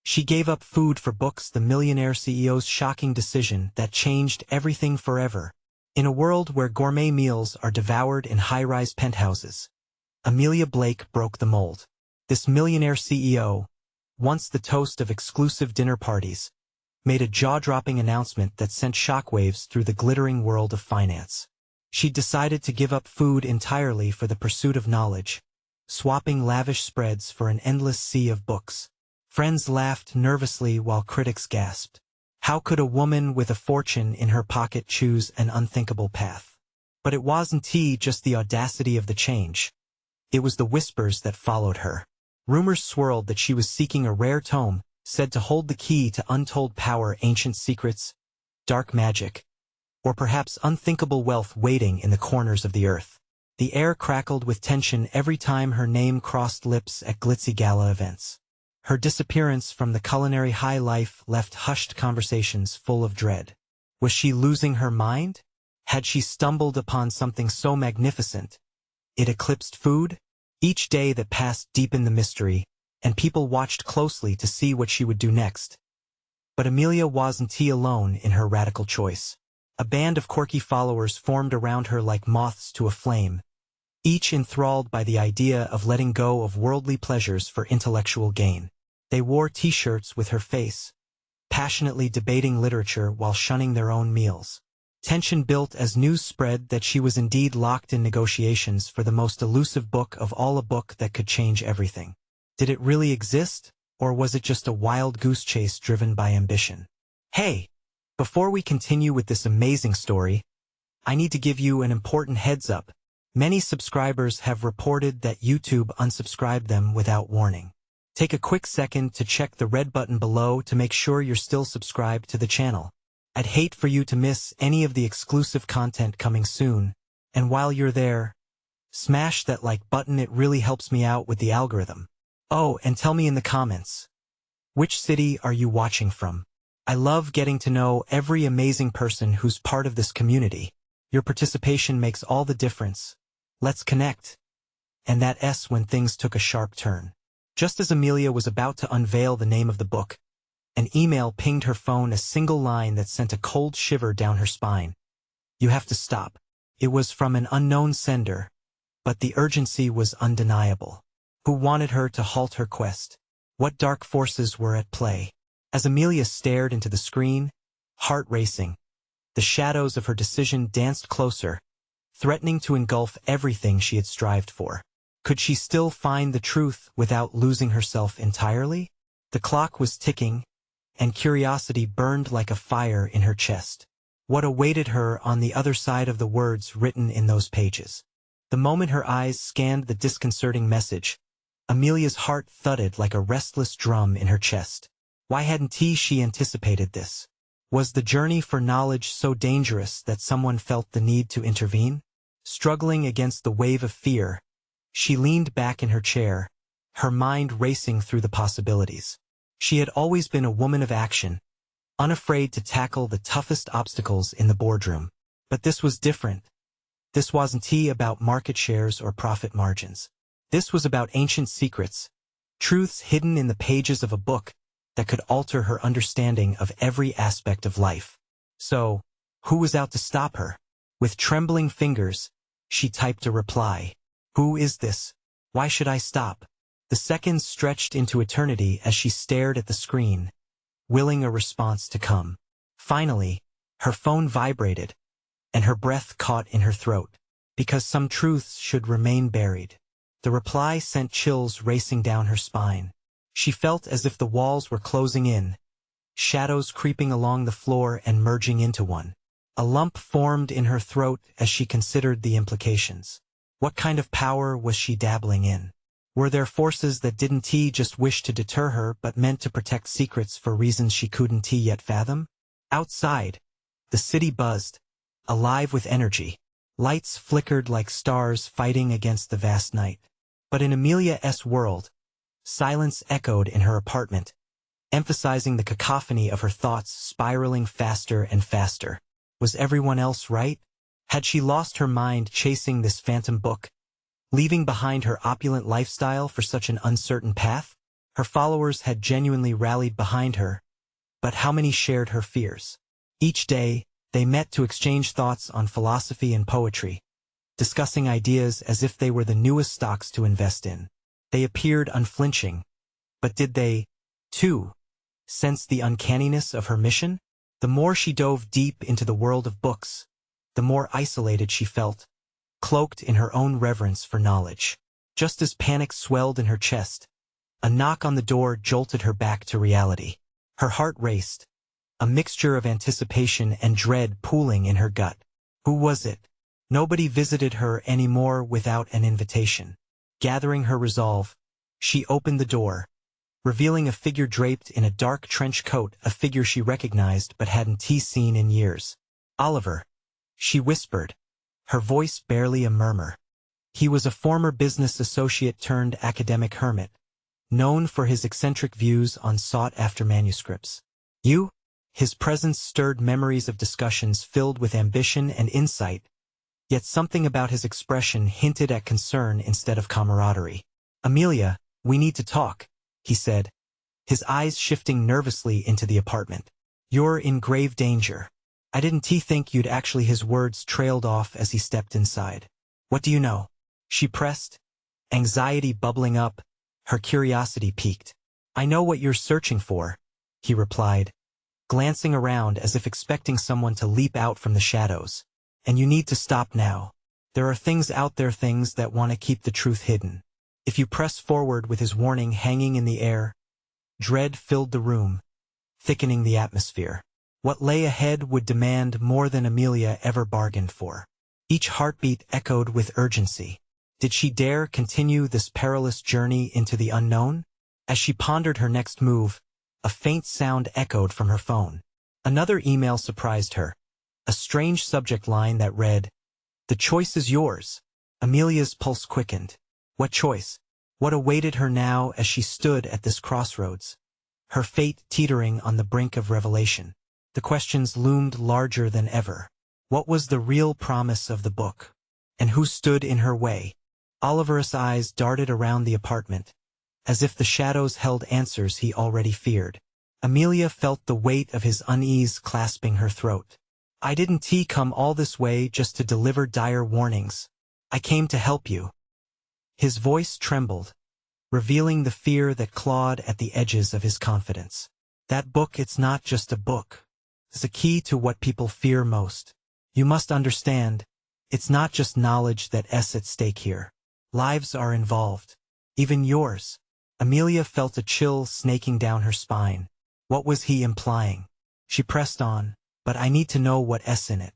She gave up food for books, the millionaire CEO's shocking decision that changed everything forever. In a world where gourmet meals are devoured in high-rise penthouses, Amelia Blake broke the mold. This millionaire CEO, once the toast of exclusive dinner parties, made a jaw-dropping announcement that sent shockwaves through the glittering world of finance. She decided to give up food entirely for the pursuit of knowledge, swapping lavish spreads for an endless sea of books. Friends laughed nervously while critics gasped. How could a woman with a fortune in her pocket choose an unthinkable path? But it wasn't just the audacity of the change. It was the whispers that followed her. Rumors swirled that she was seeking a rare tome, said to hold the key to untold power, ancient secrets, dark magic, or perhaps unthinkable wealth waiting in the corners of the earth. The air crackled with tension every time her name crossed lips at glitzy gala events. Her disappearance from the culinary high life left hushed conversations full of dread. Was she losing her mind? Had she stumbled upon something so magnificent it eclipsed food? Each day that passed deepened the mystery, and people watched closely to see what she would do next. But Amelia wasn't alone in her radical choice. A band of quirky followers formed around her like moths to a flame, each enthralled by the idea of letting go of worldly pleasures for intellectual gain. They wore T-shirts with her face, passionately debating literature while shunning their own meals. Tension built as news spread that she was indeed locked in negotiations for the most elusive book of all, a book that could change everything. Did it really exist, or was it just a wild goose chase driven by ambition? Hey! Before we continue with this amazing story, I need to give you an important heads up. Many subscribers have reported that YouTube unsubscribed them without warning. Take a quick second to check the red button below to make sure you're still subscribed to the channel. I'd hate for you to miss any of the exclusive content coming soon, and while you're there, smash that like button. It really helps me out with the algorithm. Oh, and tell me in the comments, which city are you watching from? I love getting to know every amazing person who's part of this community. Your participation makes all the difference. Let's connect. And that S when things took a sharp turn. Just as Amelia was about to unveil the name of the book, an email pinged her phone, a single line that sent a cold shiver down her spine. You have to stop. It was from an unknown sender, but the urgency was undeniable. Who wanted her to halt her quest? What dark forces were at play? As Amelia stared into the screen, heart racing, the shadows of her decision danced closer, threatening to engulf everything she had strived for. Could she still find the truth without losing herself entirely? The clock was ticking, and curiosity burned like a fire in her chest. What awaited her on the other side of the words written in those pages? The moment her eyes scanned the disconcerting message, Amelia's heart thudded like a restless drum in her chest. Why hadn't she anticipated this? Was the journey for knowledge so dangerous that someone felt the need to intervene? Struggling against the wave of fear, she leaned back in her chair, her mind racing through the possibilities. She had always been a woman of action, unafraid to tackle the toughest obstacles in the boardroom. But this was different. This wasn't about market shares or profit margins. This was about ancient secrets, truths hidden in the pages of a book that could alter her understanding of every aspect of life. So, who was out to stop her? With trembling fingers, she typed a reply. Who is this? Why should I stop? The seconds stretched into eternity as she stared at the screen, willing a response to come. Finally, her phone vibrated, and her breath caught in her throat. Because some truths should remain buried. The reply sent chills racing down her spine. She felt as if the walls were closing in, shadows creeping along the floor and merging into one. A lump formed in her throat as she considered the implications. What kind of power was she dabbling in? Were there forces that didn't just wish to deter her but meant to protect secrets for reasons she couldn't yet fathom? Outside, the city buzzed, alive with energy. Lights flickered like stars fighting against the vast night. But in Amelia's world, silence echoed in her apartment, emphasizing the cacophony of her thoughts spiraling faster and faster. Was everyone else right? Had she lost her mind chasing this phantom book, leaving behind her opulent lifestyle for such an uncertain path? Her followers had genuinely rallied behind her, but how many shared her fears? Each day, they met to exchange thoughts on philosophy and poetry, discussing ideas as if they were the newest stocks to invest in. They appeared unflinching, but did they, too, sense the uncanniness of her mission? The more she dove deep into the world of books, the more isolated she felt, cloaked in her own reverence for knowledge. Just as panic swelled in her chest, a knock on the door jolted her back to reality. Her heart raced, a mixture of anticipation and dread pooling in her gut. Who was it? Nobody visited her anymore without an invitation. Gathering her resolve, she opened the door, revealing a figure draped in a dark trench coat, a figure she recognized but hadn't seen in years. Oliver, she whispered, her voice barely a murmur. He was a former business associate turned academic hermit, known for his eccentric views on sought-after manuscripts. You? His presence stirred memories of discussions filled with ambition and insight, yet something about his expression hinted at concern instead of camaraderie. Amelia, we need to talk, he said, his eyes shifting nervously into the apartment. You're in grave danger. I didn't think you'd actually. His words trailed off as he stepped inside. What do you know? She pressed, anxiety bubbling up, her curiosity piqued. I know what you're searching for, he replied, glancing around as if expecting someone to leap out from the shadows. And you need to stop now. There are things out there, things that want to keep the truth hidden. If you press forward. With his warning hanging in the air, dread filled the room, thickening the atmosphere. What lay ahead would demand more than Amelia ever bargained for. Each heartbeat echoed with urgency. Did she dare continue this perilous journey into the unknown? As she pondered her next move, a faint sound echoed from her phone. Another email surprised her, a strange subject line that read, "The choice is yours." Amelia's pulse quickened. What choice? What awaited her now as she stood at this crossroads? Her fate teetering on the brink of revelation. The questions loomed larger than ever. What was the real promise of the book? And who stood in her way? Oliver's eyes darted around the apartment, as if the shadows held answers he already feared. Amelia felt the weight of his unease clasping her throat. I didn't come all this way just to deliver dire warnings. I came to help you. His voice trembled, revealing the fear that clawed at the edges of his confidence. That book, it's not just a book. It's a key to what people fear most. You must understand, it's not just knowledge that's at stake here. Lives are involved. Even yours. Amelia felt a chill snaking down her spine. What was he implying? She pressed on. But I need to know what's in it.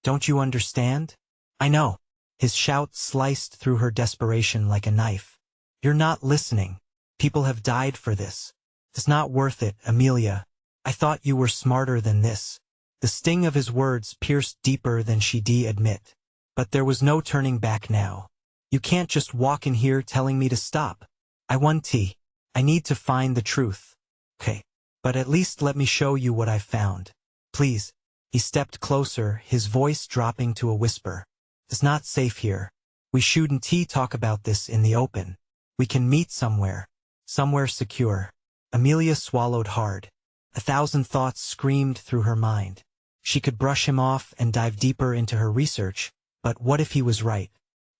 Don't you understand? I know. His shout sliced through her desperation like a knife. You're not listening. People have died for this. It's not worth it, Amelia. I thought you were smarter than this. The sting of his words pierced deeper than she'd admit. But there was no turning back now. You can't just walk in here telling me to stop. I want tea. I need to find the truth. Okay. But at least let me show you what I've found. Please. He stepped closer, his voice dropping to a whisper. It's not safe here. We shouldn't talk about this in the open. We can meet somewhere. Somewhere secure. Amelia swallowed hard. 1,000 thoughts screamed through her mind. She could brush him off and dive deeper into her research, but what if he was right?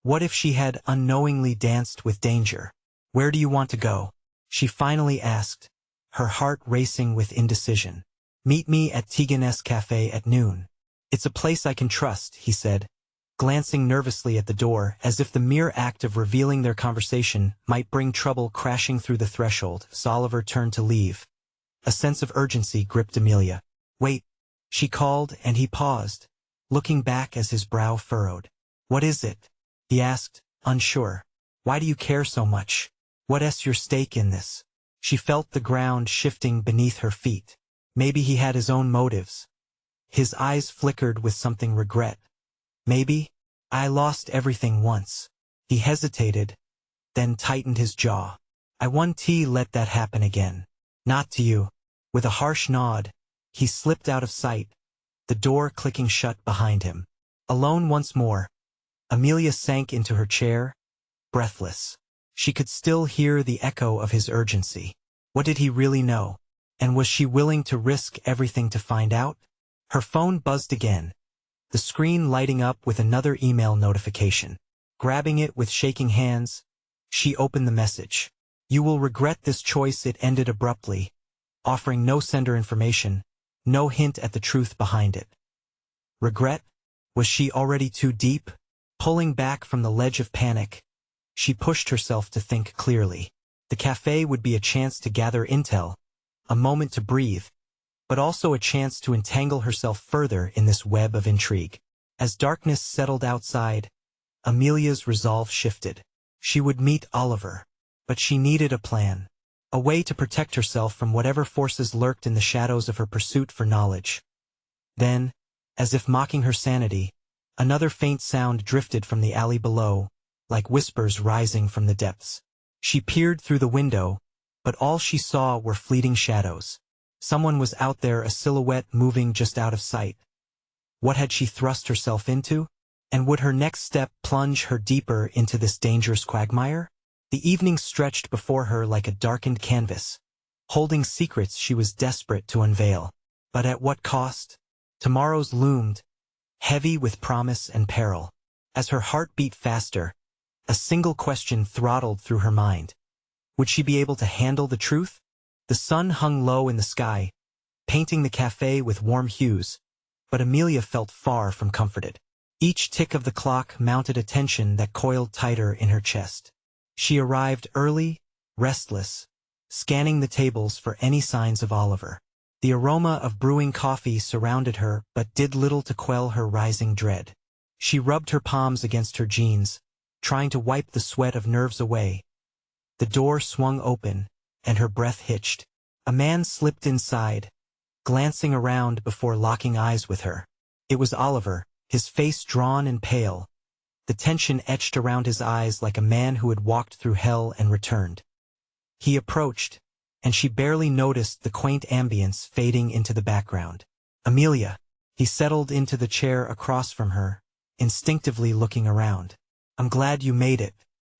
What if she had unknowingly danced with danger? Where do you want to go? She finally asked, her heart racing with indecision. Meet me at Tegan's Cafe at noon. It's a place I can trust, he said, glancing nervously at the door as if the mere act of revealing their conversation might bring trouble crashing through the threshold. Oliver turned to leave. A sense of urgency gripped Amelia. Wait, she called, and he paused, looking back as his brow furrowed. What is it? He asked, unsure. Why do you care so much? What's your stake in this? She felt the ground shifting beneath her feet. Maybe he had his own motives. His eyes flickered with something regret. Maybe. I lost everything once. He hesitated, then tightened his jaw. I won't let that happen again. Not to you. With a harsh nod, he slipped out of sight, the door clicking shut behind him. Alone once more, Amelia sank into her chair, breathless. She could still hear the echo of his urgency. What did he really know? And was she willing to risk everything to find out? Her phone buzzed again, the screen lighting up with another email notification. Grabbing it with shaking hands, she opened the message. "You will regret this choice." It ended abruptly, offering no sender information, no hint at the truth behind it. Regret? Was she already too deep? Pulling back from the ledge of panic, she pushed herself to think clearly. The cafe would be a chance to gather intel, a moment to breathe, but also a chance to entangle herself further in this web of intrigue. As darkness settled outside, Amelia's resolve shifted. She would meet Oliver, but she needed a plan, a way to protect herself from whatever forces lurked in the shadows of her pursuit for knowledge. Then, as if mocking her sanity, another faint sound drifted from the alley below, like whispers rising from the depths. She peered through the window, but all she saw were fleeting shadows. Someone was out there, a silhouette moving just out of sight. What had she thrust herself into? And would her next step plunge her deeper into this dangerous quagmire? The evening stretched before her like a darkened canvas, holding secrets she was desperate to unveil. But at what cost? Tomorrow's loomed, heavy with promise and peril. As her heart beat faster, a single question throttled through her mind. Would she be able to handle the truth? The sun hung low in the sky, painting the cafe with warm hues, but Amelia felt far from comforted. Each tick of the clock mounted a tension that coiled tighter in her chest. She arrived early, restless, scanning the tables for any signs of Oliver. The aroma of brewing coffee surrounded her but did little to quell her rising dread. She rubbed her palms against her jeans, trying to wipe the sweat of nerves away. The door swung open, and her breath hitched. A man slipped inside, glancing around before locking eyes with her. It was Oliver, his face drawn and pale, the tension etched around his eyes like a man who had walked through hell and returned. He approached, and she barely noticed the quaint ambience fading into the background. "Amelia." He settled into the chair across from her, instinctively looking around. "I'm glad you made it.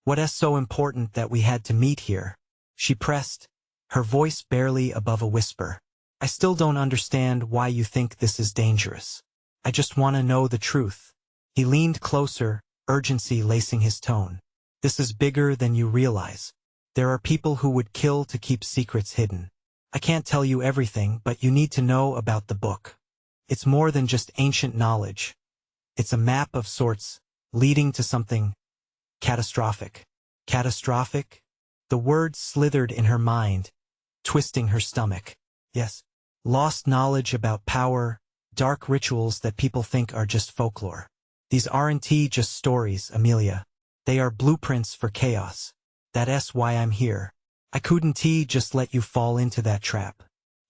What's so important that we had to meet here?" She pressed, her voice barely above a whisper. "I still don't understand why you think this is dangerous. I just want to know the truth." He leaned closer, urgency lacing his tone. "This is bigger than you realize. There are people who would kill to keep secrets hidden. I can't tell you everything, but you need to know about the book. It's more than just ancient knowledge. It's a map of sorts, leading to something catastrophic." Catastrophic? The word slithered in her mind, twisting her stomach. Yes. Lost knowledge about power, dark rituals that people think are just folklore. These aren't just stories, Amelia. They are blueprints for chaos. That's why I'm here. I couldn't just let you fall into that trap.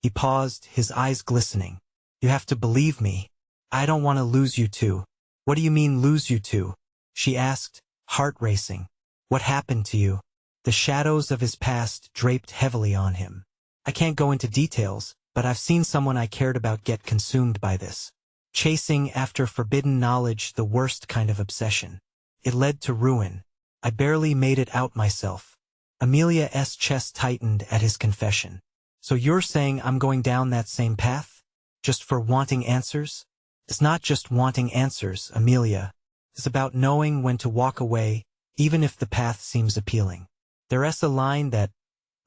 He paused, his eyes glistening. "You have to believe me. I don't want to lose you too." "What do you mean lose you too?" she asked, heart racing. "What happened to you?" The shadows of his past draped heavily on him. "I can't go into details, but I've seen someone I cared about get consumed by this. Chasing after forbidden knowledge, the worst kind of obsession. It led to ruin. I barely made it out myself." Amelia's chest tightened at his confession. "So you're saying I'm going down that same path? Just for wanting answers?" "It's not just wanting answers, Amelia. It's about knowing when to walk away, even if the path seems appealing. There's a line that,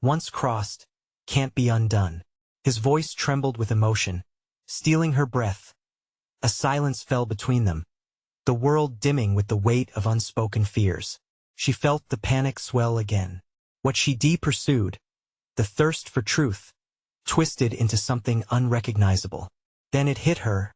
once crossed, can't be undone." His voice trembled with emotion, stealing her breath. A silence fell between them, the world dimming with the weight of unspoken fears. She felt the panic swell again. What she pursued, the thirst for truth, twisted into something unrecognizable. Then it hit her.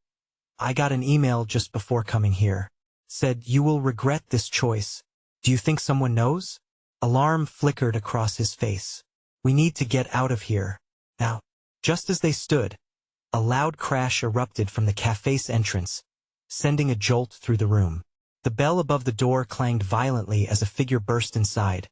"I got an email just before coming here. Said you will regret this choice. Do you think someone knows?" Alarm flickered across his face. "We need to get out of here. Now." Just as they stood, a loud crash erupted from the cafe's entrance, sending a jolt through the room. The bell above the door clanged violently as a figure burst inside,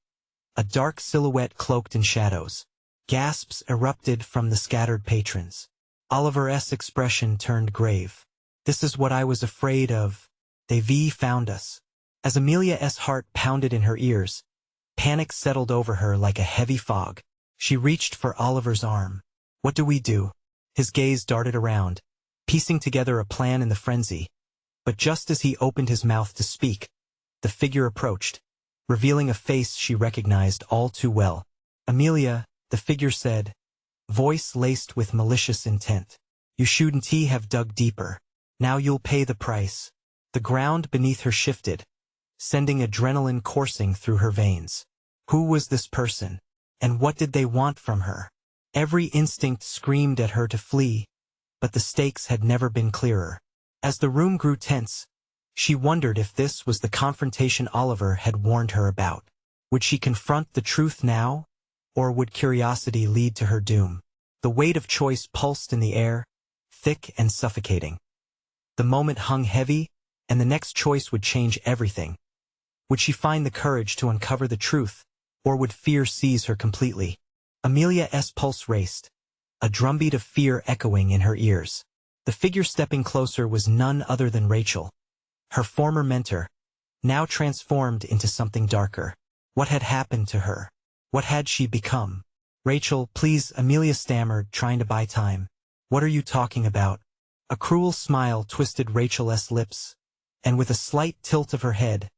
a dark silhouette cloaked in shadows. Gasps erupted from the scattered patrons. Oliver's expression turned grave. "This is what I was afraid of. They've found us." As Amelia's heart pounded in her ears, panic settled over her like a heavy fog. She reached for Oliver's arm. What do we do? His gaze darted around, piecing together a plan in the frenzy. But just as he opened his mouth to speak, the figure approached, revealing a face she recognized all too well. Amelia, the figure said, voice laced with malicious intent. You shouldn't have dug deeper. Now you'll pay the price. The ground beneath her shifted, sending adrenaline coursing through her veins. Who was this person? And what did they want from her? Every instinct screamed at her to flee, but the stakes had never been clearer. As the room grew tense, she wondered if this was the confrontation Oliver had warned her about. Would she confront the truth now, or would curiosity lead to her doom? The weight of choice pulsed in the air, thick and suffocating. The moment hung heavy, and the next choice would change everything. Would she find the courage to uncover the truth, or would fear seize her completely? Amelia's pulse raced, a drumbeat of fear echoing in her ears. The figure stepping closer was none other than Rachel, her former mentor, now transformed into something darker. What had happened to her? What had she become? Rachel, please, Amelia stammered, trying to buy time. What are you talking about? A cruel smile twisted Rachel's lips, and with a slight tilt of her head,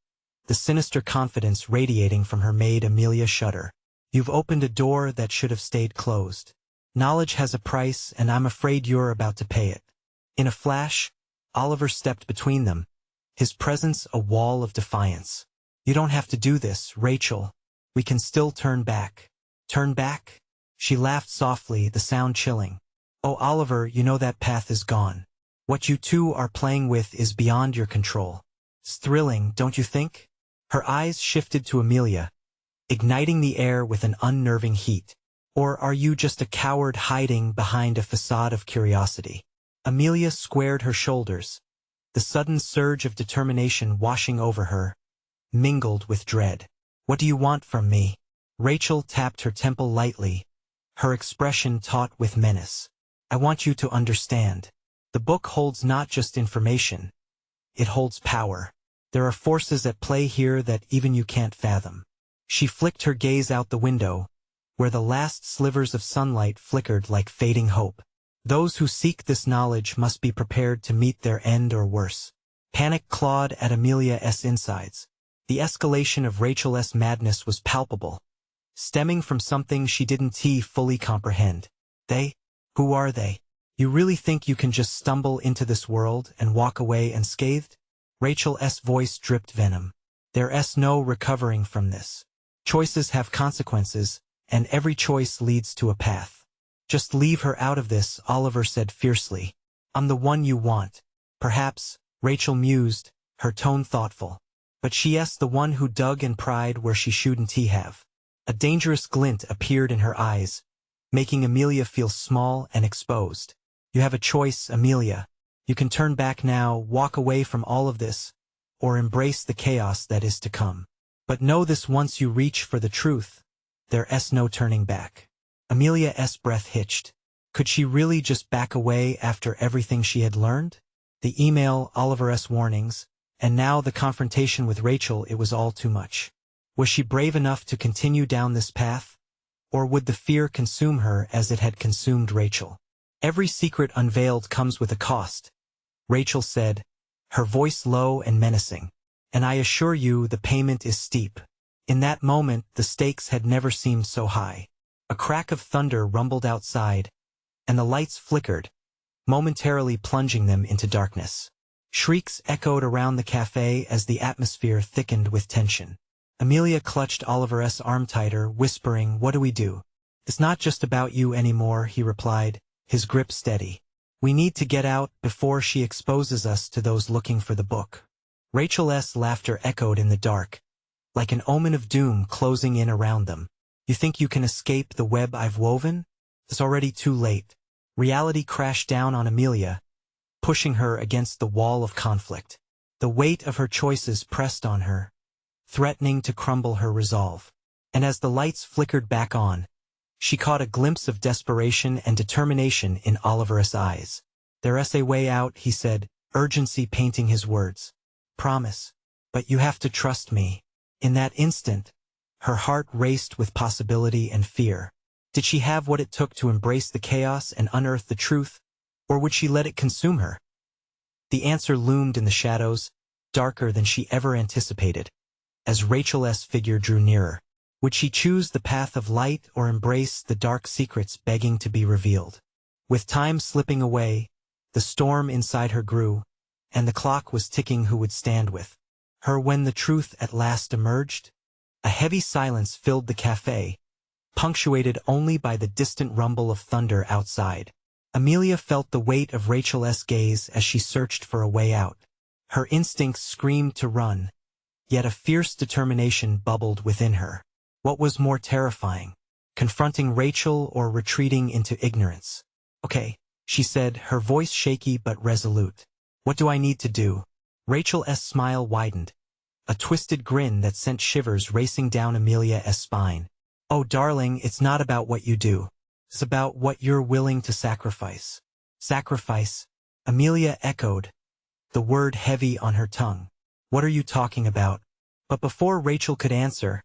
the sinister confidence radiating from her made Amelia shudder. You've opened a door that should have stayed closed. Knowledge has a price, and I'm afraid you're about to pay it. In a flash, Oliver stepped between them, his presence a wall of defiance. You don't have to do this, Rachel. We can still turn back. Turn back? She laughed softly, the sound chilling. Oh, Oliver, you know that path is gone. What you two are playing with is beyond your control. It's thrilling, don't you think? Her eyes shifted to Amelia, igniting the air with an unnerving heat. Or are you just a coward hiding behind a facade of curiosity? Amelia squared her shoulders, the sudden surge of determination washing over her, mingled with dread. What do you want from me? Rachel tapped her temple lightly, her expression taut with menace. I want you to understand. The book holds not just information. It holds power. There are forces at play here that even you can't fathom. She flicked her gaze out the window, where the last slivers of sunlight flickered like fading hope. Those who seek this knowledge must be prepared to meet their end or worse. Panic clawed at Amelia's insides. The escalation of Rachel's madness was palpable, stemming from something she didn't fully comprehend. They? Who are they? You really think you can just stumble into this world and walk away unscathed? Rachel's voice dripped venom. There's no recovering from this. Choices have consequences, and every choice leads to a path. Just leave her out of this, Oliver said fiercely. I'm the one you want. Perhaps, Rachel mused, her tone thoughtful. But she's the one who dug and pried where she shouldn't have. A dangerous glint appeared in her eyes, making Amelia feel small and exposed. You have a choice, Amelia. You can turn back now, walk away from all of this, or embrace the chaos that is to come. But know this: once you reach for the truth, there's no turning back. Amelia's breath hitched. Could she really just back away after everything she had learned? The email, Oliver's warnings, and now the confrontation with Rachel, it was all too much. Was she brave enough to continue down this path? Or would the fear consume her as it had consumed Rachel? Every secret unveiled comes with a cost, Rachel said, her voice low and menacing. And I assure you the payment is steep. In that moment, the stakes had never seemed so high. A crack of thunder rumbled outside, and the lights flickered, momentarily plunging them into darkness. Shrieks echoed around the cafe as the atmosphere thickened with tension. Amelia clutched Oliver's arm tighter, whispering, "What do we do?" "It's not just about you anymore," he replied, his grip steady. "We need to get out before she exposes us to those looking for the book." Rachel's laughter echoed in the dark, like an omen of doom closing in around them. "You think you can escape the web I've woven? It's already too late." Reality crashed down on Amelia, pushing her against the wall of conflict. The weight of her choices pressed on her, threatening to crumble her resolve. And as the lights flickered back on, she caught a glimpse of desperation and determination in Oliver's eyes. "There's a way out," he said, urgency painting his words. "Promise. But you have to trust me." In that instant, her heart raced with possibility and fear. Did she have what it took to embrace the chaos and unearth the truth, or would she let it consume her? The answer loomed in the shadows, darker than she ever anticipated, as Rachel's figure drew nearer. Would she choose the path of light or embrace the dark secrets begging to be revealed? With time slipping away, the storm inside her grew, and the clock was ticking who would stand with her when the truth at last emerged. A heavy silence filled the cafe, punctuated only by the distant rumble of thunder outside. Amelia felt the weight of Rachel's gaze as she searched for a way out. Her instincts screamed to run, yet a fierce determination bubbled within her. What was more terrifying, confronting Rachel or retreating into ignorance? "Okay," she said, her voice shaky but resolute. "What do I need to do?" Rachel's smile widened, a twisted grin that sent shivers racing down Amelia's spine. "Oh, darling, it's not about what you do. It's about what you're willing to sacrifice." "Sacrifice?" Amelia echoed, the word heavy on her tongue. "What are you talking about?" But before Rachel could answer,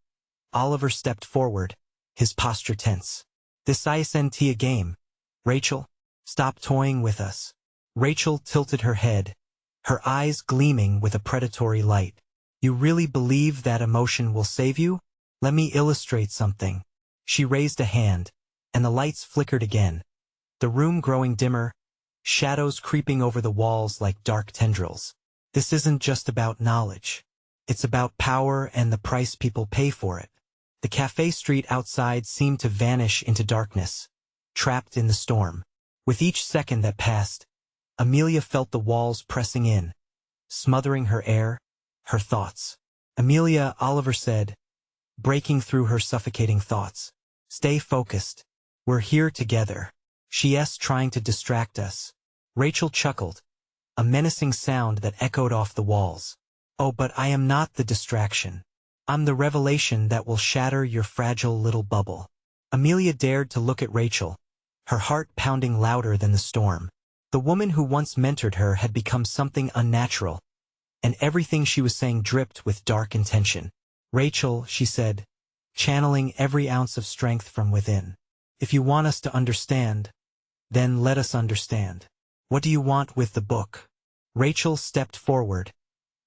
Oliver stepped forward, his posture tense. "This isn't a game. Rachel, stop toying with us." Rachel tilted her head, her eyes gleaming with a predatory light. "You really believe that emotion will save you? Let me illustrate something." She raised a hand, and the lights flickered again, the room growing dimmer, shadows creeping over the walls like dark tendrils. "This isn't just about knowledge. It's about power and the price people pay for it." The cafe street outside seemed to vanish into darkness, trapped in the storm. With each second that passed, Amelia felt the walls pressing in, smothering her air, her thoughts. "Amelia," Oliver said, breaking through her suffocating thoughts. "Stay focused. We're here together." "She's trying to distract us." Rachel chuckled, a menacing sound that echoed off the walls. "Oh, but I am not the distraction. I'm the revelation that will shatter your fragile little bubble." Amelia dared to look at Rachel, her heart pounding louder than the storm. The woman who once mentored her had become something unnatural, and everything she was saying dripped with dark intention. "Rachel," she said, channeling every ounce of strength from within, "if you want us to understand, then let us understand. What do you want with the book?" Rachel stepped forward,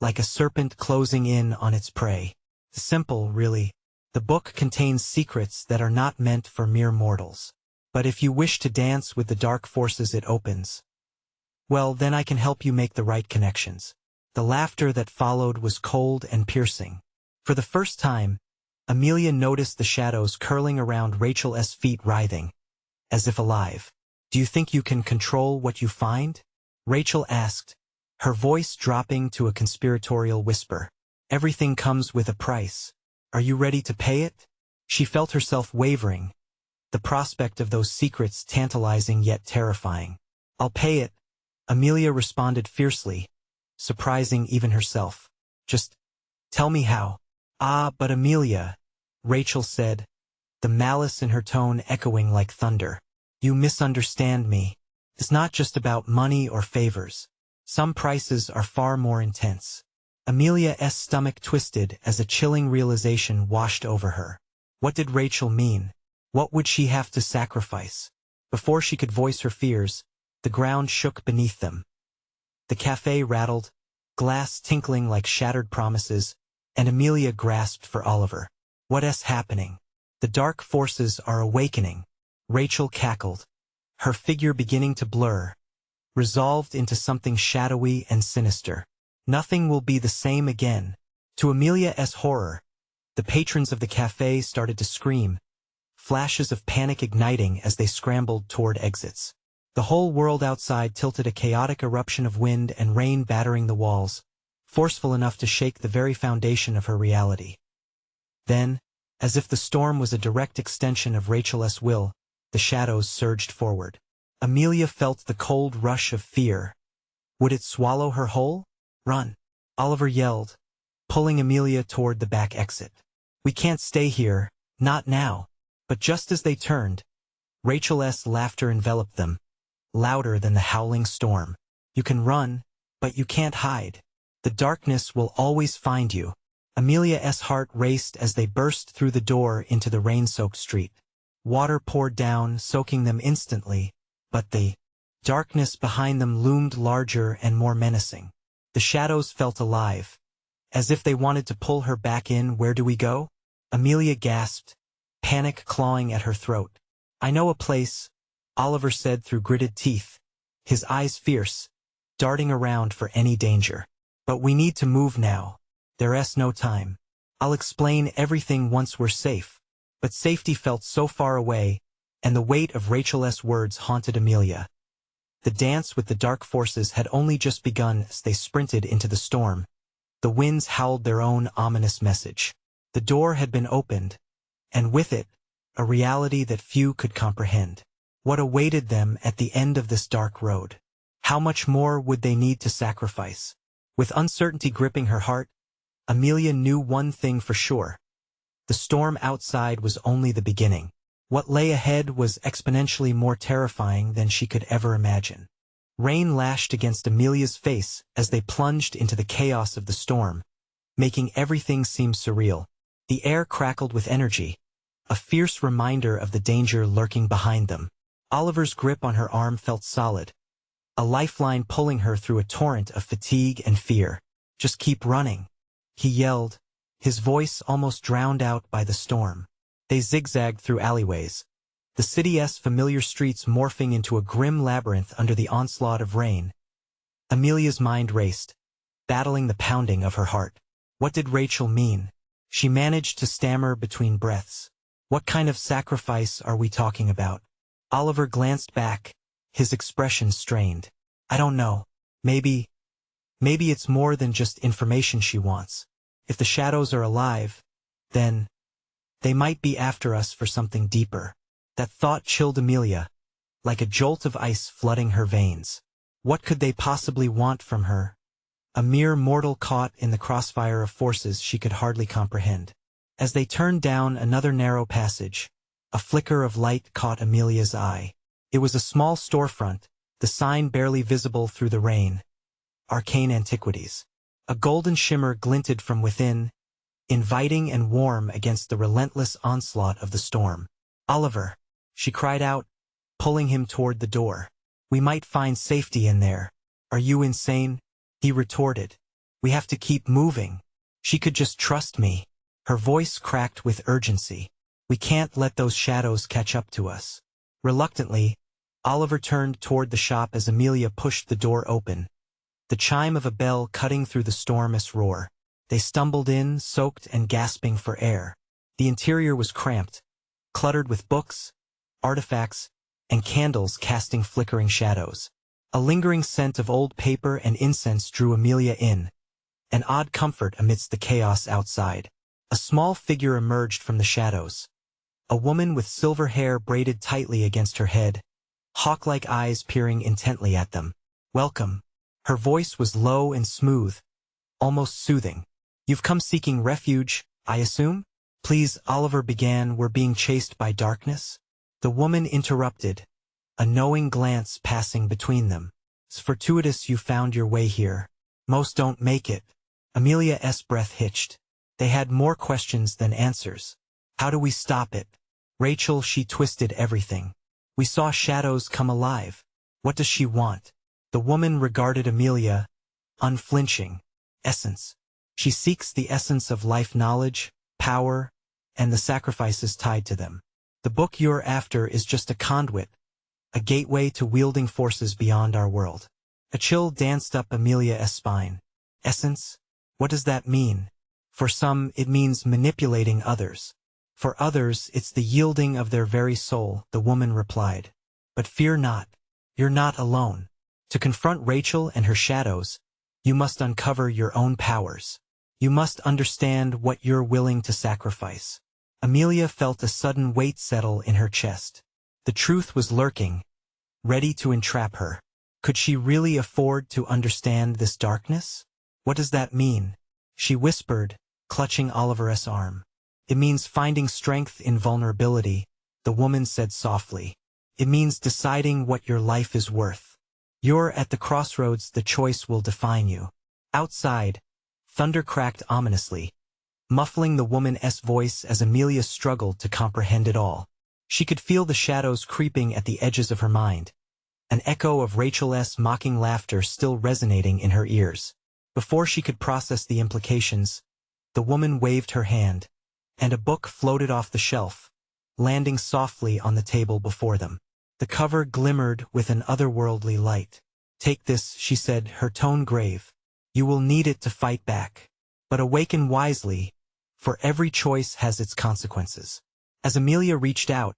like a serpent closing in on its prey. "Simple, really. The book contains secrets that are not meant for mere mortals. But if you wish to dance with the dark forces it opens, well, then I can help you make the right connections." The laughter that followed was cold and piercing. For the first time, Amelia noticed the shadows curling around Rachel's feet writhing, as if alive. "Do you think you can control what you find?" Rachel asked, her voice dropping to a conspiratorial whisper. "Everything comes with a price. Are you ready to pay it?" She felt herself wavering, the prospect of those secrets tantalizing yet terrifying. "I'll pay it," Amelia responded fiercely, surprising even herself. "Just tell me how." "Ah, but Amelia," Rachel said, the malice in her tone echoing like thunder. "You misunderstand me. It's not just about money or favors. Some prices are far more intense." Amelia's stomach twisted as a chilling realization washed over her. What did Rachel mean? What would she have to sacrifice? Before she could voice her fears, the ground shook beneath them. The cafe rattled, glass tinkling like shattered promises, and Amelia grasped for Oliver. "What's happening?" "The dark forces are awakening," Rachel cackled, her figure beginning to blur, resolved into something shadowy and sinister. "Nothing will be the same again." To Amelia's horror, the patrons of the cafe started to scream, flashes of panic igniting as they scrambled toward exits. The whole world outside tilted, a chaotic eruption of wind and rain battering the walls, forceful enough to shake the very foundation of her reality. Then, as if the storm was a direct extension of Rachel's will, the shadows surged forward. Amelia felt the cold rush of fear. Would it swallow her whole? "Run!" Oliver yelled, pulling Amelia toward the back exit. "We can't stay here, not now." But just as they turned, Rachel's laughter enveloped them, louder than the howling storm. "You can run, but you can't hide. The darkness will always find you." Amelia's heart raced as they burst through the door into the rain-soaked street. Water poured down, soaking them instantly, but the darkness behind them loomed larger and more menacing. The shadows felt alive, as if they wanted to pull her back in. Where do we go? Amelia gasped, panic clawing at her throat. I know a place, Oliver said through gritted teeth, his eyes fierce, darting around for any danger. But we need to move now. There's no time. I'll explain everything once we're safe. But safety felt so far away, and the weight of Rachel's words haunted Amelia. The dance with the dark forces had only just begun as they sprinted into the storm. The winds howled their own ominous message. The door had been opened, and with it, a reality that few could comprehend. What awaited them at the end of this dark road? How much more would they need to sacrifice? With uncertainty gripping her heart, Amelia knew one thing for sure. The storm outside was only the beginning. What lay ahead was exponentially more terrifying than she could ever imagine. Rain lashed against Amelia's face as they plunged into the chaos of the storm, making everything seem surreal. The air crackled with energy, a fierce reminder of the danger lurking behind them. Oliver's grip on her arm felt solid, a lifeline pulling her through a torrent of fatigue and fear. Just keep running, he yelled, his voice almost drowned out by the storm. They zigzagged through alleyways, the city's familiar streets morphing into a grim labyrinth under the onslaught of rain. Amelia's mind raced, battling the pounding of her heart. What did Rachel mean? She managed to stammer between breaths. What kind of sacrifice are we talking about? Oliver glanced back, his expression strained. I don't know. Maybe it's more than just information she wants. If the shadows are alive, then they might be after us for something deeper. That thought chilled Amelia, like a jolt of ice flooding her veins. What could they possibly want from her? A mere mortal caught in the crossfire of forces she could hardly comprehend. As they turned down another narrow passage, a flicker of light caught Amelia's eye. It was a small storefront, the sign barely visible through the rain. Arcane Antiquities. A golden shimmer glinted from within, inviting and warm against the relentless onslaught of the storm. Oliver, she cried out, pulling him toward the door. We might find safety in there. Are you insane? He retorted. We have to keep moving. She could just trust me. Her voice cracked with urgency. We can't let those shadows catch up to us. Reluctantly, Oliver turned toward the shop as Amelia pushed the door open, the chime of a bell cutting through the storm's roar. They stumbled in, soaked and gasping for air. The interior was cramped, cluttered with books, artifacts, and candles casting flickering shadows. A lingering scent of old paper and incense drew Amelia in, an odd comfort amidst the chaos outside. A small figure emerged from the shadows. A woman with silver hair braided tightly against her head, hawk-like eyes peering intently at them. Welcome. Her voice was low and smooth, almost soothing. You've come seeking refuge, I assume? Please, Oliver began. We're being chased by darkness? The woman interrupted, a knowing glance passing between them. It's fortuitous you found your way here. Most don't make it. Amelia's breath hitched. They had more questions than answers. How do we stop it? Rachel, she twisted everything. We saw shadows come alive. What does she want? The woman regarded Amelia, unflinching. Essence. She seeks the essence of life, knowledge, power, and the sacrifices tied to them. The book you're after is just a conduit, a gateway to wielding forces beyond our world. A chill danced up Amelia's spine. Essence? What does that mean? For some, it means manipulating others. For others, it's the yielding of their very soul, the woman replied. But fear not. You're not alone. To confront Rachel and her shadows, you must uncover your own powers. You must understand what you're willing to sacrifice. Amelia felt a sudden weight settle in her chest. The truth was lurking, ready to entrap her. Could she really afford to understand this darkness? What does that mean? She whispered, clutching Oliver's arm. It means finding strength in vulnerability, the woman said softly. It means deciding what your life is worth. You're at the crossroads, the choice will define you. Outside, thunder cracked ominously, muffling the woman's voice as Amelia struggled to comprehend it all. She could feel the shadows creeping at the edges of her mind, an echo of Rachel's mocking laughter still resonating in her ears. Before she could process the implications, the woman waved her hand, and a book floated off the shelf, landing softly on the table before them. The cover glimmered with an otherworldly light. "Take this," she said, her tone grave. "You will need it to fight back. But awaken wisely, for every choice has its consequences." As Amelia reached out,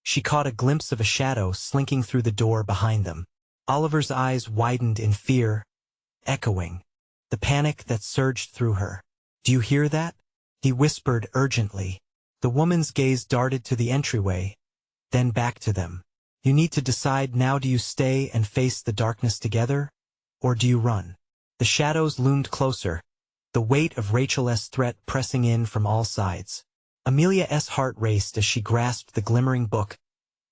she caught a glimpse of a shadow slinking through the door behind them. Oliver's eyes widened in fear, echoing the panic that surged through her. "Do you hear that?" he whispered urgently. The woman's gaze darted to the entryway, then back to them. "You need to decide now. Do you stay and face the darkness together, or do you run?" The shadows loomed closer, the weight of Rachel's threat pressing in from all sides. Amelia's heart raced as she grasped the glimmering book,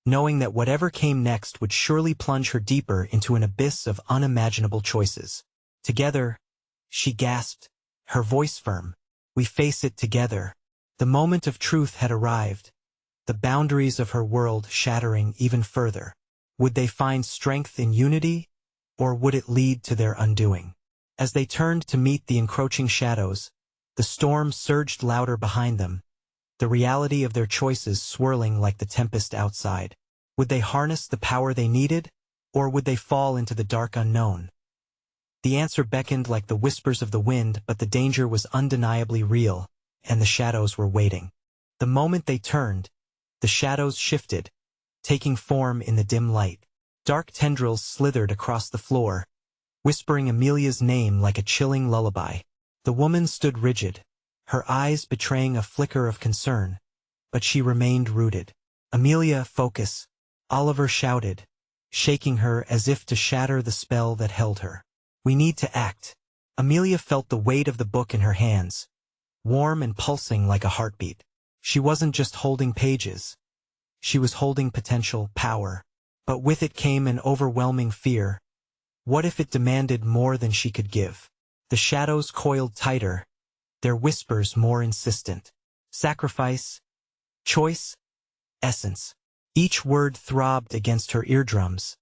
knowing that whatever came next would surely plunge her deeper into an abyss of unimaginable choices. "Together," she gasped, her voice firm. "We face it together." The moment of truth had arrived, the boundaries of her world shattering even further. Would they find strength in unity, or would it lead to their undoing? As they turned to meet the encroaching shadows, the storm surged louder behind them, the reality of their choices swirling like the tempest outside. Would they harness the power they needed, or would they fall into the dark unknown? The answer beckoned like the whispers of the wind, but the danger was undeniably real, and the shadows were waiting. The moment they turned, the shadows shifted, taking form in the dim light. Dark tendrils slithered across the floor, whispering Amelia's name like a chilling lullaby. The woman stood rigid, her eyes betraying a flicker of concern, but she remained rooted. "Amelia, focus," Oliver shouted, shaking her as if to shatter the spell that held her. "We need to act." Amelia felt the weight of the book in her hands, warm and pulsing like a heartbeat. She wasn't just holding pages. She was holding potential power. But with it came an overwhelming fear. What if it demanded more than she could give? The shadows coiled tighter, their whispers more insistent. Sacrifice, choice, essence. Each word throbbed against her eardrums,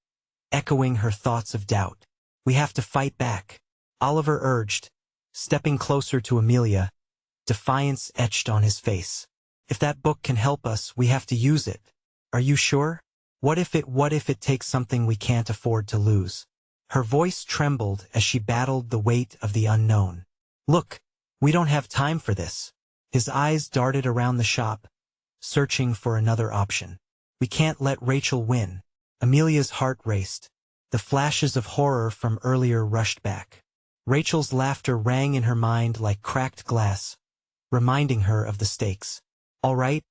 echoing her thoughts of doubt. "We have to fight back," Oliver urged, stepping closer to Amelia, defiance etched on his face. "If that book can help us, we have to use it. Are you sure? What if it takes something we can't afford to lose?" Her voice trembled as she battled the weight of the unknown. "Look, we don't have time for this." His eyes darted around the shop, searching for another option. "We can't let Rachel win." Amelia's heart raced. The flashes of horror from earlier rushed back. Rachel's laughter rang in her mind like cracked glass, reminding her of the stakes. "All right,"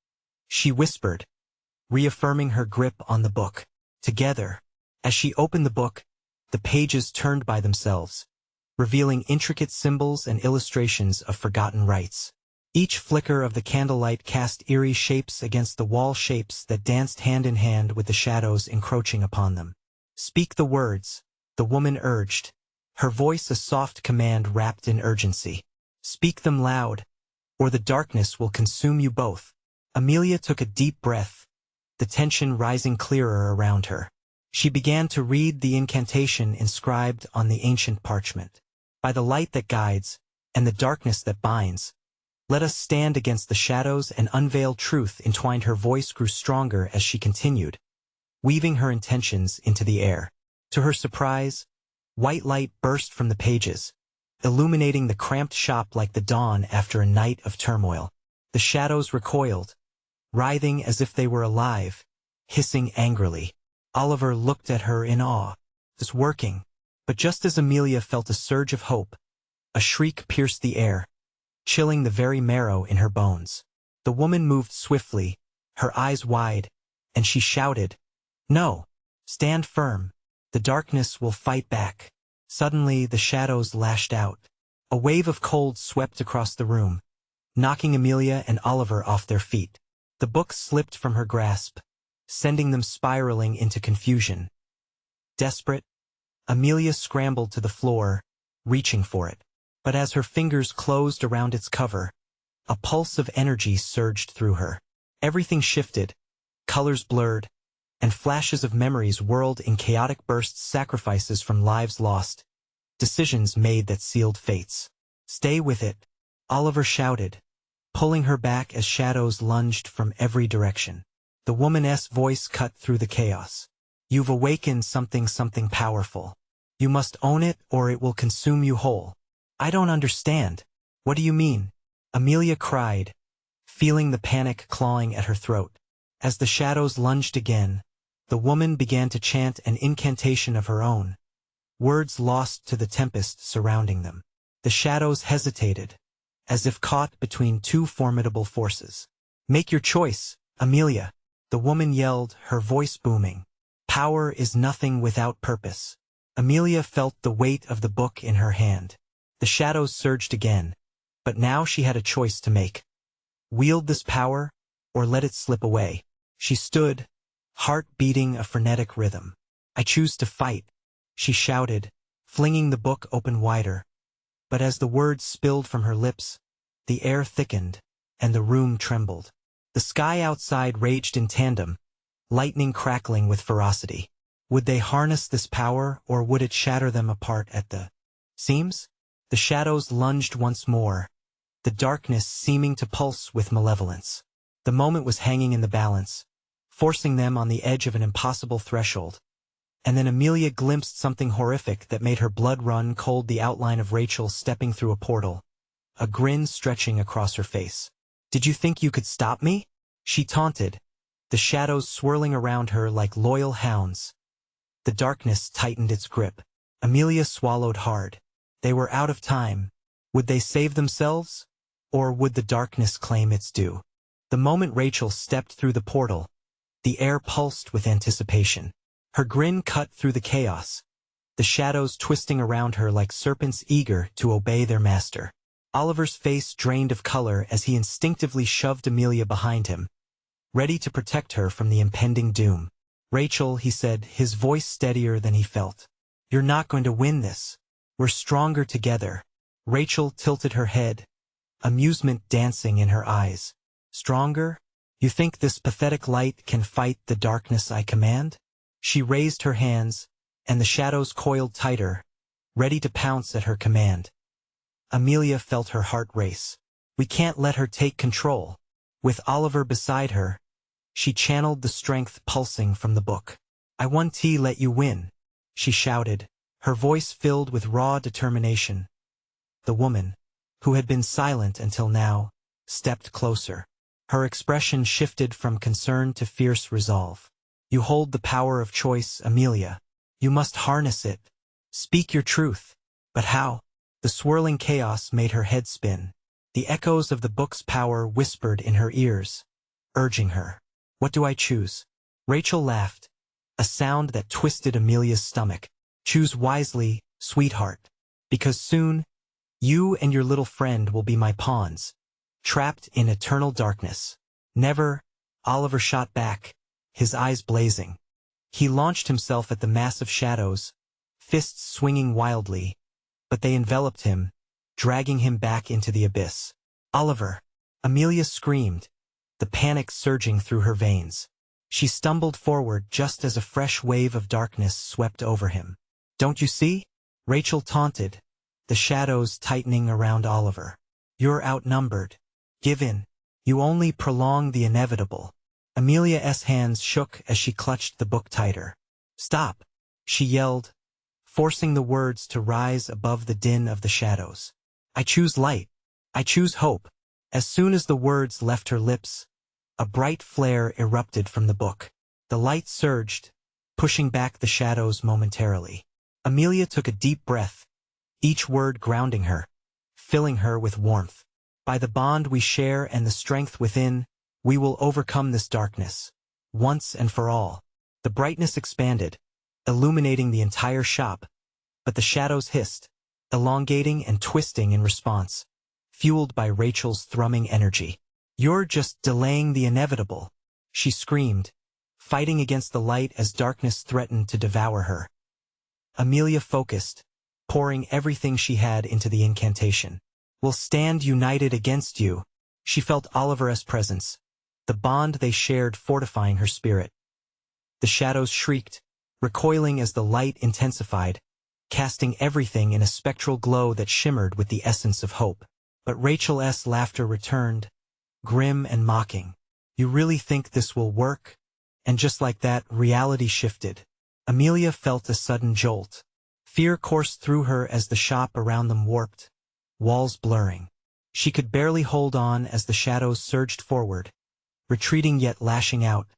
she whispered, reaffirming her grip on the book. Together. As she opened the book, the pages turned by themselves, revealing intricate symbols and illustrations of forgotten rites. Each flicker of the candlelight cast eerie shapes against the wall, shapes that danced hand in hand with the shadows encroaching upon them. "Speak the words," the woman urged, her voice a soft command wrapped in urgency. "Speak them loud, or the darkness will consume you both." Amelia took a deep breath, the tension rising clearer around her. She began to read the incantation inscribed on the ancient parchment. "By the light that guides, and the darkness that binds, let us stand against the shadows and unveil truth." Entwined, her voice grew stronger as she continued, weaving her intentions into the air. To her surprise, white light burst from the pages, illuminating the cramped shop like the dawn after a night of turmoil. The shadows recoiled, writhing as if they were alive, hissing angrily. Oliver looked at her in awe. "It's working." But just as Amelia felt a surge of hope, a shriek pierced the air, chilling the very marrow in her bones. The woman moved swiftly, her eyes wide, and she shouted, "No! Stand firm. The darkness will fight back." Suddenly the shadows lashed out. A wave of cold swept across the room, knocking Amelia and Oliver off their feet. The book slipped from her grasp, sending them spiraling into confusion. Desperate, Amelia scrambled to the floor, reaching for it. But as her fingers closed around its cover, a pulse of energy surged through her. Everything shifted, colors blurred, and flashes of memories whirled in chaotic bursts, sacrifices from lives lost, decisions made that sealed fates. "Stay with it," Oliver shouted, pulling her back as shadows lunged from every direction. The woman's voice cut through the chaos. "You've awakened something powerful. You must own it or it will consume you whole." "I don't understand. What do you mean?" Amelia cried, feeling the panic clawing at her throat. As the shadows lunged again, the woman began to chant an incantation of her own, words lost to the tempest surrounding them. The shadows hesitated, as if caught between two formidable forces. "Make your choice, Amelia," the woman yelled, her voice booming. "Power is nothing without purpose." Amelia felt the weight of the book in her hand. The shadows surged again, but now she had a choice to make. Wield this power, or let it slip away. She stood, heart beating a frenetic rhythm. "I choose to fight," she shouted, flinging the book open wider. But as the words spilled from her lips, the air thickened, and the room trembled. The sky outside raged in tandem, lightning crackling with ferocity. Would they harness this power, or would it shatter them apart at the seams? The shadows lunged once more, the darkness seeming to pulse with malevolence. The moment was hanging in the balance, forcing them on the edge of an impossible threshold. And then Amelia glimpsed something horrific that made her blood run cold, the outline of Rachel stepping through a portal, a grin stretching across her face. "Did you think you could stop me?" she taunted, the shadows swirling around her like loyal hounds. The darkness tightened its grip. Amelia swallowed hard. They were out of time. Would they save themselves? Or would the darkness claim its due? The moment Rachel stepped through the portal, the air pulsed with anticipation. Her grin cut through the chaos, the shadows twisting around her like serpents eager to obey their master. Oliver's face drained of color as he instinctively shoved Amelia behind him, ready to protect her from the impending doom. "Rachel," he said, his voice steadier than he felt. "You're not going to win this. We're stronger together." Rachel tilted her head, amusement dancing in her eyes. "Stronger? You think this pathetic light can fight the darkness I command?" She raised her hands, and the shadows coiled tighter, ready to pounce at her command. Amelia felt her heart race. We can't let her take control. With Oliver beside her, she channeled the strength pulsing from the book. "I won't let you win," she shouted, her voice filled with raw determination. The woman, who had been silent until now, stepped closer. Her expression shifted from concern to fierce resolve. "You hold the power of choice, Amelia. You must harness it. Speak your truth." "But how?" The swirling chaos made her head spin. The echoes of the book's power whispered in her ears, urging her. "What do I choose?" Rachel laughed, a sound that twisted Amelia's stomach. "Choose wisely, sweetheart. Because soon, you and your little friend will be my pawns, trapped in eternal darkness." "Never," Oliver shot back, his eyes blazing. He launched himself at the massive shadows, fists swinging wildly, but they enveloped him, dragging him back into the abyss. "Oliver!" Amelia screamed, the panic surging through her veins. She stumbled forward just as a fresh wave of darkness swept over him. "Don't you see?" Rachel taunted, the shadows tightening around Oliver. "You're outnumbered. Give in. You only prolong the inevitable." Amelia's hands shook as she clutched the book tighter. "Stop!" she yelled, forcing the words to rise above the din of the shadows. "I choose light. I choose hope." As soon as the words left her lips, a bright flare erupted from the book. The light surged, pushing back the shadows momentarily. Amelia took a deep breath, each word grounding her, filling her with warmth. "By the bond we share and the strength within, we will overcome this darkness, once and for all." The brightness expanded, illuminating the entire shop, but the shadows hissed, elongating and twisting in response, fueled by Rachel's thrumming energy. "You're just delaying the inevitable," she screamed, fighting against the light as darkness threatened to devour her. Amelia focused, pouring everything she had into the incantation. "We'll stand united against you." She felt Oliver's presence, the bond they shared fortifying her spirit. The shadows shrieked, recoiling as the light intensified, casting everything in a spectral glow that shimmered with the essence of hope. But Rachel's laughter returned, grim and mocking. "You really think this will work?" And just like that, reality shifted. Amelia felt a sudden jolt. Fear coursed through her as the shop around them warped, walls blurring. She could barely hold on as the shadows surged forward, retreating yet lashing out,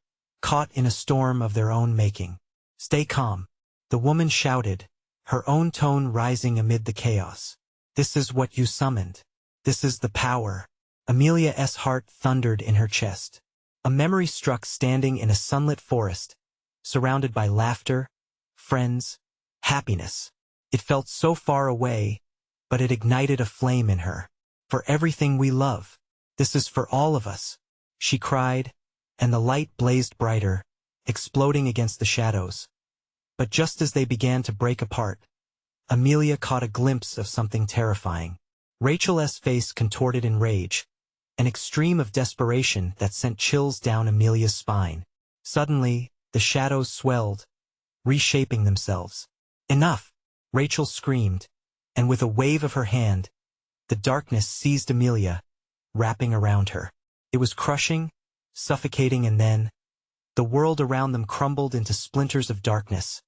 caught in a storm of their own making. "Stay calm," the woman shouted, her own tone rising amid the chaos. "This is what you summoned. This is the power." Amelia's heart thundered in her chest. A memory struck standing in a sunlit forest, surrounded by laughter, friends, happiness. It felt so far away, but it ignited a flame in her. "For everything we love. This is for all of us," she cried, and the light blazed brighter, exploding against the shadows. But just as they began to break apart, Amelia caught a glimpse of something terrifying. Rachel's face contorted in rage, an extreme of desperation that sent chills down Amelia's spine. Suddenly, the shadows swelled, reshaping themselves. "Enough!" Rachel screamed, and with a wave of her hand, the darkness seized Amelia, wrapping around her. It was crushing, suffocating, and then, the world around them crumbled into splinters of darkness,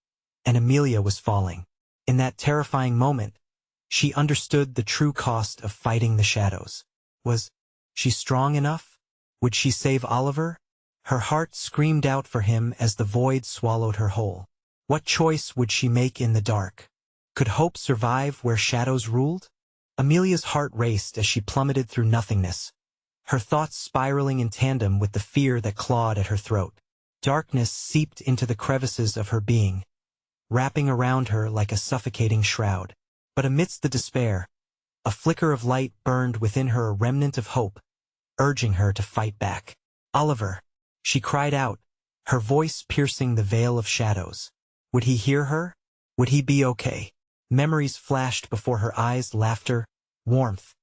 and Amelia was falling. In that terrifying moment, she understood the true cost of fighting the shadows. Was she strong enough? Would she save Oliver? Her heart screamed out for him as the void swallowed her whole. What choice would she make in the dark? Could hope survive where shadows ruled? Amelia's heart raced as she plummeted through nothingness, her thoughts spiraling in tandem with the fear that clawed at her throat. Darkness seeped into the crevices of her being, wrapping around her like a suffocating shroud. But amidst the despair, a flicker of light burned within her, a remnant of hope, urging her to fight back. "Oliver!" she cried out, her voice piercing the veil of shadows. Would he hear her? Would he be okay? Memories flashed before her eyes, laughter, warmth,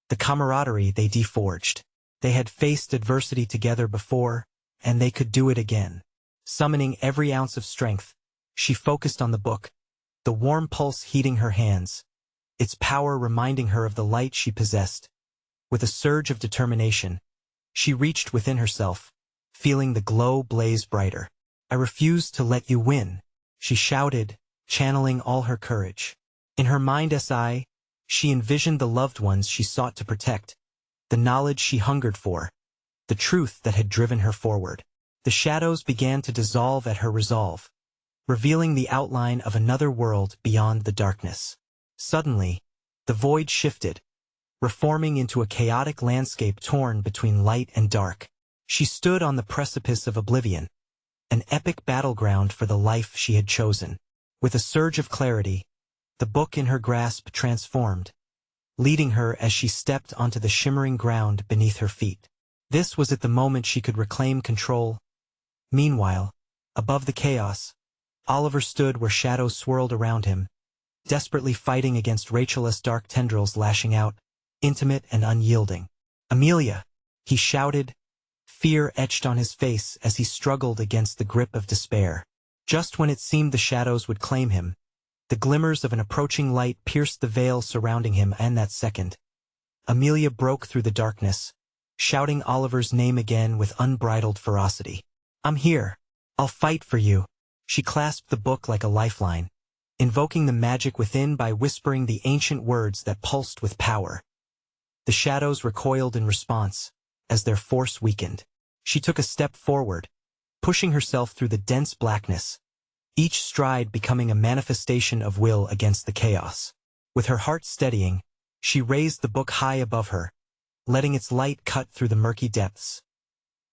the camaraderie they deforged. They had faced adversity together before, and they could do it again. Summoning every ounce of strength, she focused on the book, the warm pulse heating her hands, its power reminding her of the light she possessed. With a surge of determination, she reached within herself, feeling the glow blaze brighter. "I refuse to let you win," she shouted, channeling all her courage. In her mind's eye, she envisioned the loved ones she sought to protect, the knowledge she hungered for, the truth that had driven her forward. The shadows began to dissolve at her resolve, revealing the outline of another world beyond the darkness. Suddenly, the void shifted, reforming into a chaotic landscape torn between light and dark. She stood on the precipice of oblivion, an epic battleground for the life she had chosen. With a surge of clarity, the book in her grasp transformed, leading her as she stepped onto the shimmering ground beneath her feet. This was at the moment she could reclaim control. Meanwhile, above the chaos, Oliver stood where shadows swirled around him, desperately fighting against Rachel's dark tendrils lashing out, intimate and unyielding. "Amelia!" he shouted, fear etched on his face as he struggled against the grip of despair. Just when it seemed the shadows would claim him, the glimmers of an approaching light pierced the veil surrounding him, and that second, Amelia broke through the darkness, shouting Oliver's name again with unbridled ferocity. "I'm here. I'll fight for you." She clasped the book like a lifeline, invoking the magic within by whispering the ancient words that pulsed with power. The shadows recoiled in response, as their force weakened. She took a step forward, pushing herself through the dense blackness, each stride becoming a manifestation of will against the chaos. With her heart steadying, she raised the book high above her, letting its light cut through the murky depths.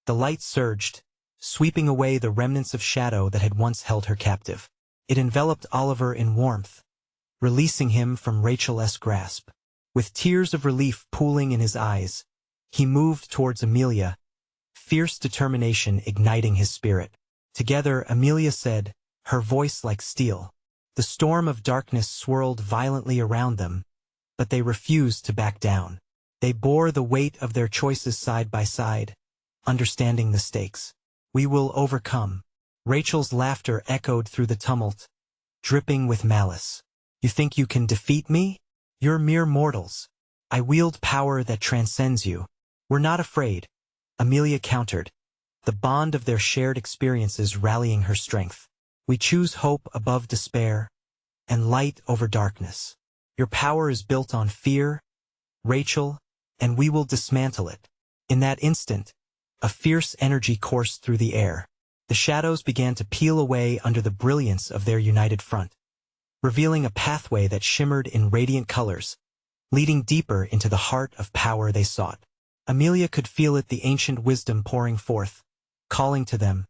The light surged, sweeping away the remnants of shadow that had once held her captive. It enveloped Oliver in warmth, releasing him from Rachel's grasp. With tears of relief pooling in his eyes, he moved towards Amelia, fierce determination igniting his spirit. Together, Amelia said, her voice like steel. The storm of darkness swirled violently around them, but they refused to back down. They bore the weight of their choices side by side, understanding the stakes. We will overcome. Rachel's laughter echoed through the tumult, dripping with malice. You think you can defeat me? You're mere mortals. I wield power that transcends you. We're not afraid, Amelia countered, the bond of their shared experiences rallying her strength. We choose hope above despair, and light over darkness. Your power is built on fear, Rachel, and we will dismantle it. In that instant, a fierce energy coursed through the air. The shadows began to peel away under the brilliance of their united front, revealing a pathway that shimmered in radiant colors, leading deeper into the heart of power they sought. Amelia could feel it, the ancient wisdom pouring forth, calling to them.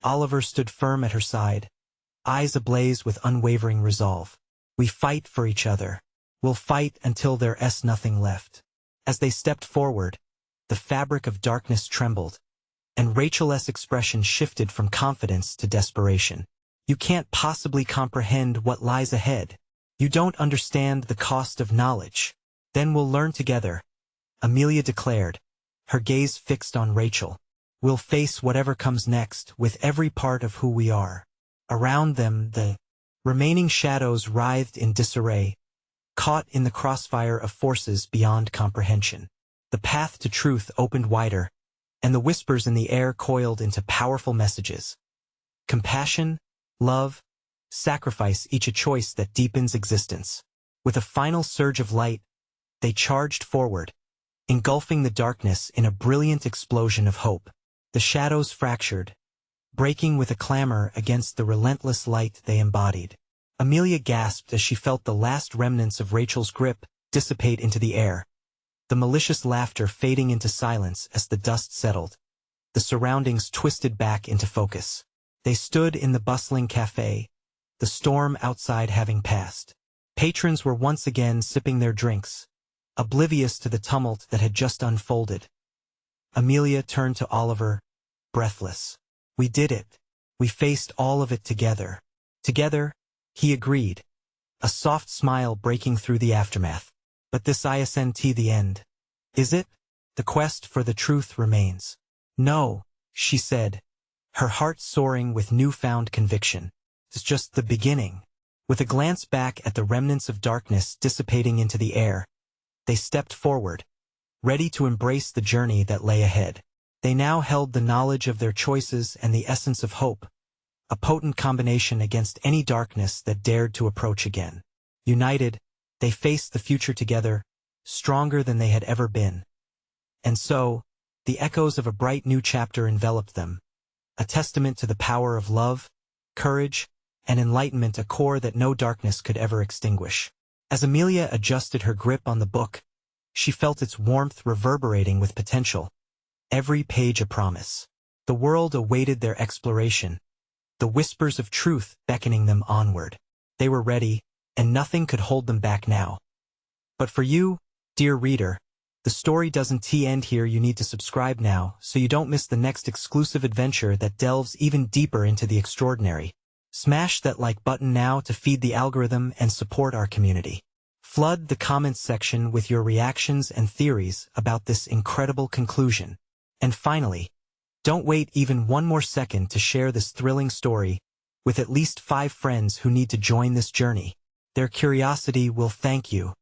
Oliver stood firm at her side, eyes ablaze with unwavering resolve. We fight for each other. We'll fight until there's nothing left. As they stepped forward, the fabric of darkness trembled, and Rachel's expression shifted from confidence to desperation. You can't possibly comprehend what lies ahead. You don't understand the cost of knowledge. Then we'll learn together, Amelia declared, her gaze fixed on Rachel. We'll face whatever comes next with every part of who we are. Around them, the remaining shadows writhed in disarray, caught in the crossfire of forces beyond comprehension. The path to truth opened wider, and the whispers in the air coiled into powerful messages. Compassion, love, sacrifice, each a choice that deepens existence. With a final surge of light, they charged forward, engulfing the darkness in a brilliant explosion of hope. The shadows fractured, breaking with a clamor against the relentless light they embodied. Amelia gasped as she felt the last remnants of Rachel's grip dissipate into the air, the malicious laughter fading into silence as the dust settled. The surroundings twisted back into focus. They stood in the bustling cafe, the storm outside having passed. Patrons were once again sipping their drinks, oblivious to the tumult that had just unfolded. Amelia turned to Oliver, breathless. We did it. We faced all of it together. Together, he agreed, a soft smile breaking through the aftermath. But this isn't the end. Is it? The quest for the truth remains. No, she said, her heart soaring with newfound conviction. It's just the beginning. With a glance back at the remnants of darkness dissipating into the air, they stepped forward, ready to embrace the journey that lay ahead. They now held the knowledge of their choices and the essence of hope, a potent combination against any darkness that dared to approach again. United, they faced the future together, stronger than they had ever been. And so, the echoes of a bright new chapter enveloped them, a testament to the power of love, courage, and enlightenment, a core that no darkness could ever extinguish. As Amelia adjusted her grip on the book, she felt its warmth reverberating with potential, every page a promise. The world awaited their exploration, the whispers of truth beckoning them onward. They were ready, and nothing could hold them back now. But for you, dear reader, the story doesn't end here. You need to subscribe now so you don't miss the next exclusive adventure that delves even deeper into the extraordinary. Smash that like button now to feed the algorithm and support our community. Flood the comments section with your reactions and theories about this incredible conclusion. And finally, don't wait even one more second to share this thrilling story with at least 5 friends who need to join this journey. Their curiosity will thank you.